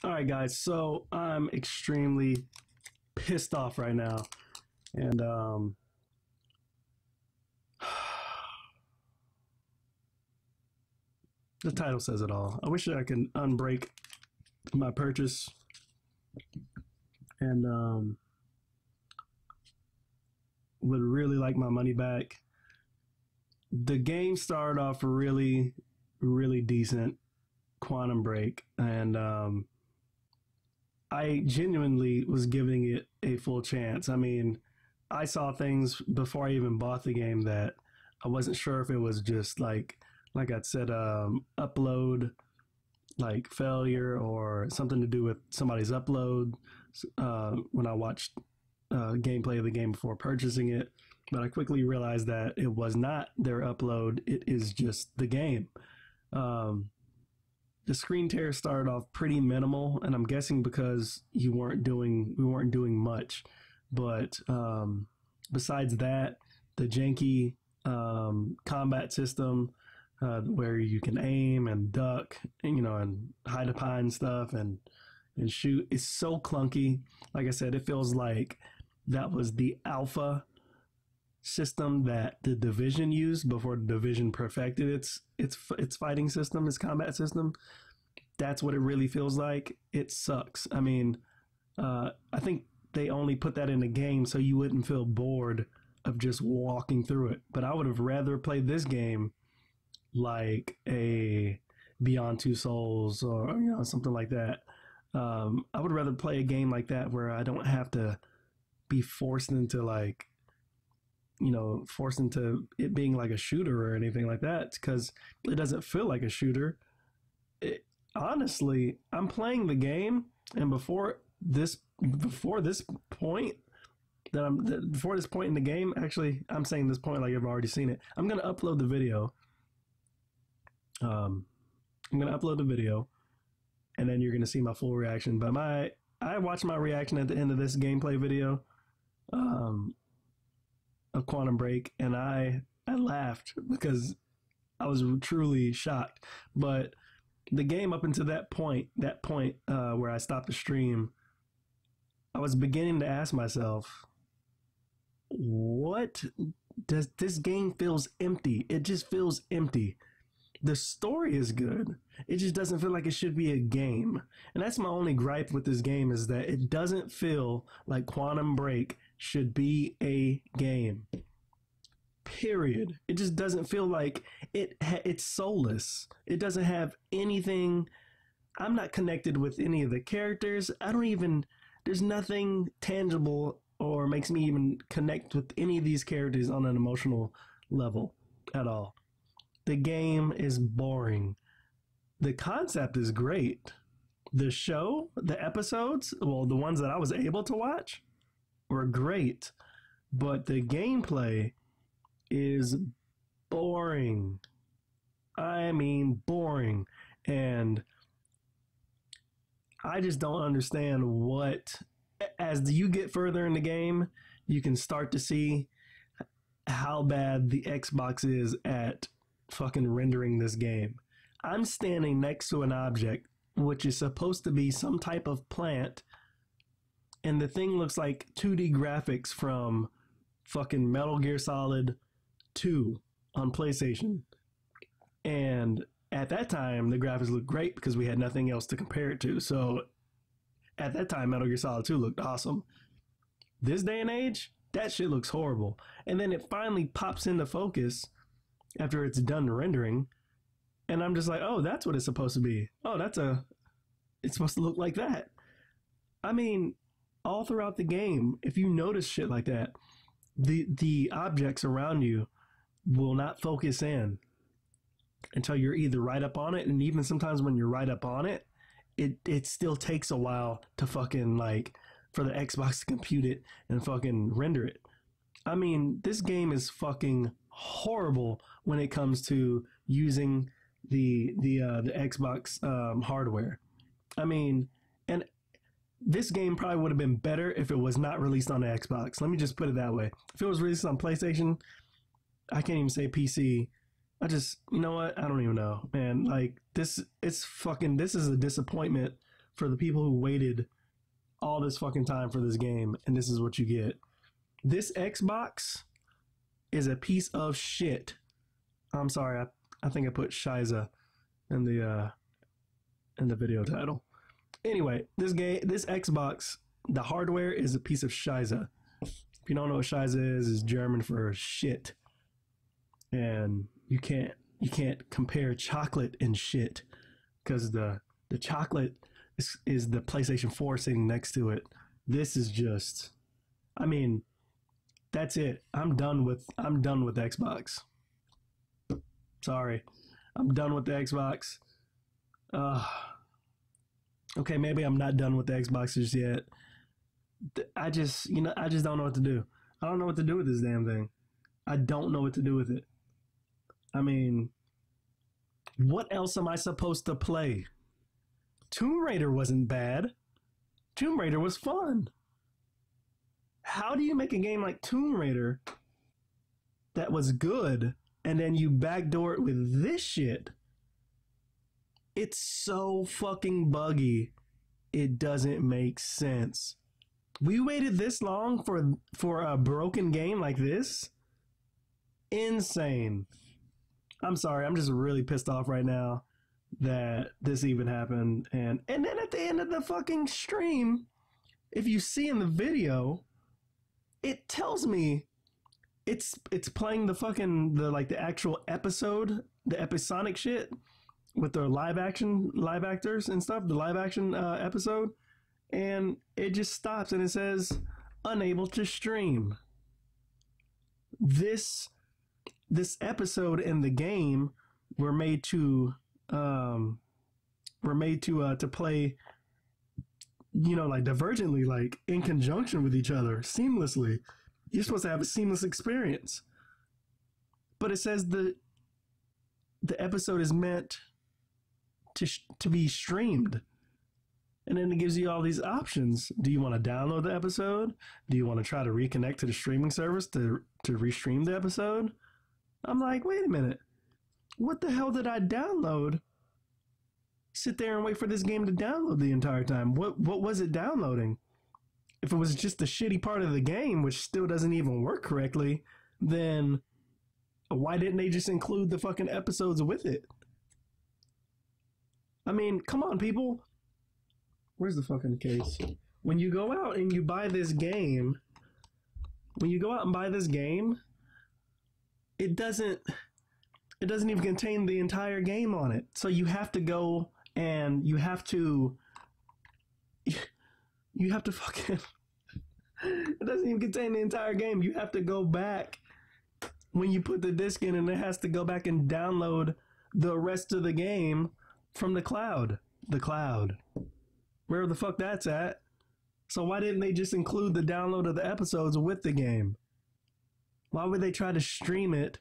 All right, guys. So I'm extremely pissed off right now, and the title says it all. I wish I could unbreak my purchase and would really like my money back. The game started off really, really decent, Quantum Break, and I genuinely was giving it a full chance. I mean, I saw things before I even bought the game that I wasn't sure if it was just like I said, upload like failure or something to do with somebody's upload. When I watched gameplay of the game before purchasing it, but I quickly realized that it was not their upload. It is just the game. The screen tear started off pretty minimal, and I'm guessing because we weren't doing much. But besides that, the janky combat system where you can aim and duck, and, and hide behind stuff and shoot is so clunky. Like I said, it feels like that was the alpha system that the Division used before the Division perfected its fighting system, its combat system. That's what it really feels like. It sucks. I mean, I think they only put that in the game so you wouldn't feel bored of just walking through it. But I would have rather played this game like a Beyond Two Souls or something like that. I would rather play a game like that where I don't have to be forced into forced into it being like a shooter or anything like that, because it doesn't feel like a shooter. Honestly, I'm playing the game, and before this point before this point in the game, actually, I'm saying this point like I've already seen it. I'm gonna upload the video. I'm gonna upload the video, and then you're gonna see my full reaction. But I watched my reaction at the end of this gameplay video of Quantum Break, and I laughed because I was truly shocked. But the game up until that point where I stopped the stream, I was beginning to ask myself, what does this game feels empty? It just feels empty. The story is good. It just doesn't feel like it should be a game. And that's my only gripe with this game, is that it doesn't feel like Quantum Break should be a game. Period. It just doesn't feel like it's soulless. It doesn't have anything. I'm not connected with any of the characters. There's nothing tangible or makes me even connect with any of these characters on an emotional level at all. The game is boring. The concept is great. The show, the episodes, well, the ones that I was able to watch were great. But the gameplay is boring. I mean, boring. And I just don't understand what, as you get further in the game, you can start to see how bad the Xbox is at fucking rendering this game. I'm standing next to an object which is supposed to be some type of plant, and the thing looks like 2D graphics from fucking Metal Gear Solid 2 on PlayStation. And at that time, the graphics looked great because we had nothing else to compare it to. So at that time, Metal Gear Solid 2 looked awesome. This day and age, that shit looks horrible. And then it finally pops into focus after it's done rendering, and I'm just like, oh, that's what it's supposed to be. Oh, it's supposed to look like that. I mean, all throughout the game, if you notice shit like that, the objects around you will not focus in until you're either right up on it, and even sometimes when you're right up on it, it still takes a while to fucking for the Xbox to compute it and fucking render it. I mean, this game is fucking horrible when it comes to using the Xbox hardware. I mean, and this game probably would have been better if it was not released on the Xbox. Let me just put it that way. If it was released on PlayStation, I can't even say PC. I just, you know what? I don't even know, man. This is a disappointment for the people who waited all this fucking time for this game, and this is what you get. This Xbox is a piece of shit. I'm sorry, I think I put Chiza in the video title. Anyway, this Xbox, the hardware is a piece of Chiza. If you don't know what Chiza is, it's German for shit. And you can't compare chocolate and shit, because the chocolate is the PlayStation 4 sitting next to it. This is just, I mean, that's it. I'm done with Xbox. Sorry. I'm done with the Xbox. Okay, maybe I'm not done with the Xbox just yet. I just don't know what to do. I don't know what to do with this damn thing. I don't know what to do with it. I mean, what else am I supposed to play? Tomb Raider wasn't bad. Tomb Raider was fun. How do you make a game like Tomb Raider that was good and then you backdoor it with this shit? It's so fucking buggy. It doesn't make sense. We waited this long for a broken game like this? Insane. I'm sorry, I'm just really pissed off right now that this even happened. And then at the end of the fucking stream, if you see in the video, it tells me it's playing the actual episode, the episodic shit with the live actors and stuff, the live action episode, and it just stops and it says unable to stream. This episode and the game were made to play, like divergently, like in conjunction with each other, seamlessly. You're supposed to have a seamless experience, but it says the episode is meant to be streamed, and then it gives you all these options. Do you want to download the episode? Do you want to try to reconnect to the streaming service to restream the episode? I'm like, wait a minute. What the hell did I download? Sit there and wait for this game to download the entire time. What was it downloading? If it was just the shitty part of the game, which still doesn't even work correctly, then why didn't they just include the fucking episodes with it? I mean, come on, people. Where's the fucking case? When you go out and you buy this game, it doesn't even contain the entire game on it. So you have to go and you have to fucking it doesn't even contain the entire game. You have to go back when you put the disc in, and it has to go back and download the rest of the game from the cloud. Where the fuck that's at. So why didn't they just include the download of the episodes with the game? Why would they try to stream it?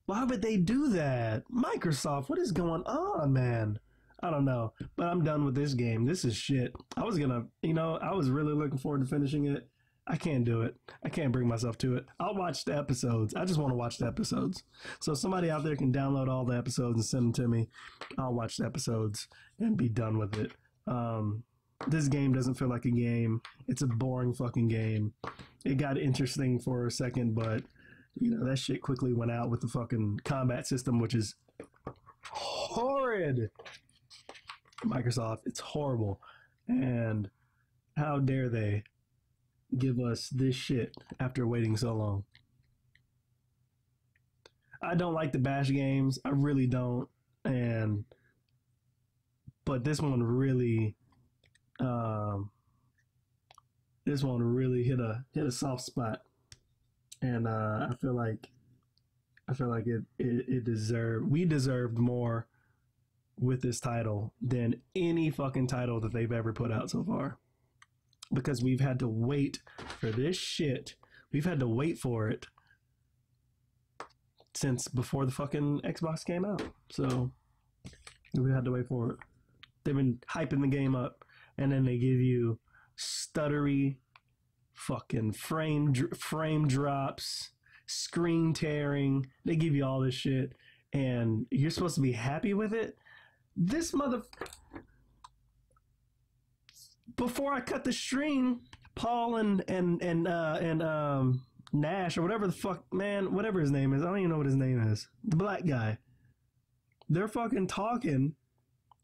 Why would they do that? Microsoft, what is going on, man? I don't know, but I'm done with this game. This is shit. I was really looking forward to finishing it. I can't do it. I can't bring myself to it. I'll watch the episodes. I just want to watch the episodes. So if somebody out there can download all the episodes and send them to me, I'll watch the episodes and be done with it. This game doesn't feel like a game. It's a boring fucking game. It got interesting for a second, but that shit quickly went out with the fucking combat system, which is horrid. Microsoft, it's horrible. And how dare they give us this shit after waiting so long? I don't like the Bash games. I really don't. But this one really hit a soft spot. And I feel like we deserved more with this title than any fucking title that they've ever put out so far. Because we've had to wait for this shit. We've had to wait for it since before the fucking Xbox came out. So we had to wait for it. They've been hyping the game up, and then they give you stuttery fucking frame drops, screen tearing. They give you all this shit, and you're supposed to be happy with it. This before I cut the stream, Paul and Nash or whatever the fuck, man, whatever his name is, I don't even know what his name is. The black guy. They're fucking talking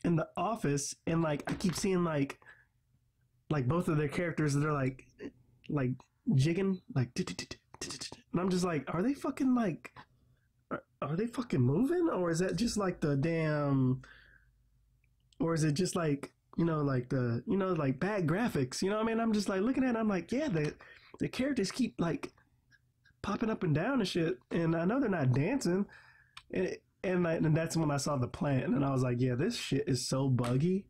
in the office, and like I keep seeing like both of their characters that are like jigging like, and I'm just like, are they fucking like, are they fucking moving, or is that just like the damn, or is it just like, you know, like the, you know, like bad graphics, you know what I mean? I'm just like looking at it, I'm like, yeah, the characters keep like popping up and down and shit, and I know they're not dancing, and that's when I saw the plant, and I was like, yeah, this shit is so buggy,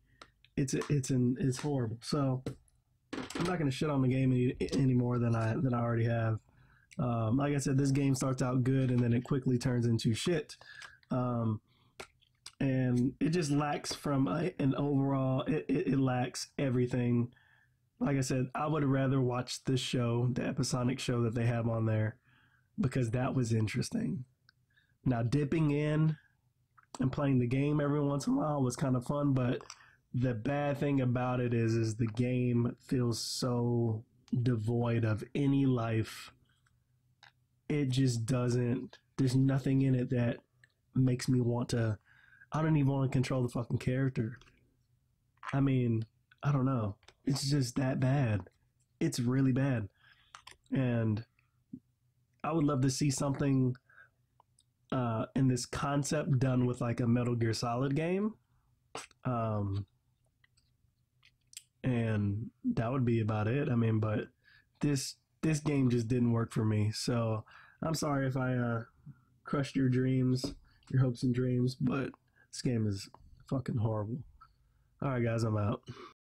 it's horrible. So I'm not gonna shit on the game any more than I already have. Like I said, this game starts out good and then it quickly turns into shit. And it just lacks from an overall, it lacks everything. Like I said, I would rather watch this show, the episodic show that they have on there, because that was interesting. Now, dipping in and playing the game every once in a while was kind of fun, but the bad thing about it is the game feels so devoid of any life. It just doesn't, there's nothing in it that makes me want to, I don't even want to control the fucking character. I mean, I don't know. It's just that bad. It's really bad. And I would love to see something in this concept done with like a Metal Gear Solid game. And that would be about it. I mean, but this game just didn't work for me. So I'm sorry if I crushed your dreams, your hopes and dreams, but this game is fucking horrible. All right, guys, I'm out.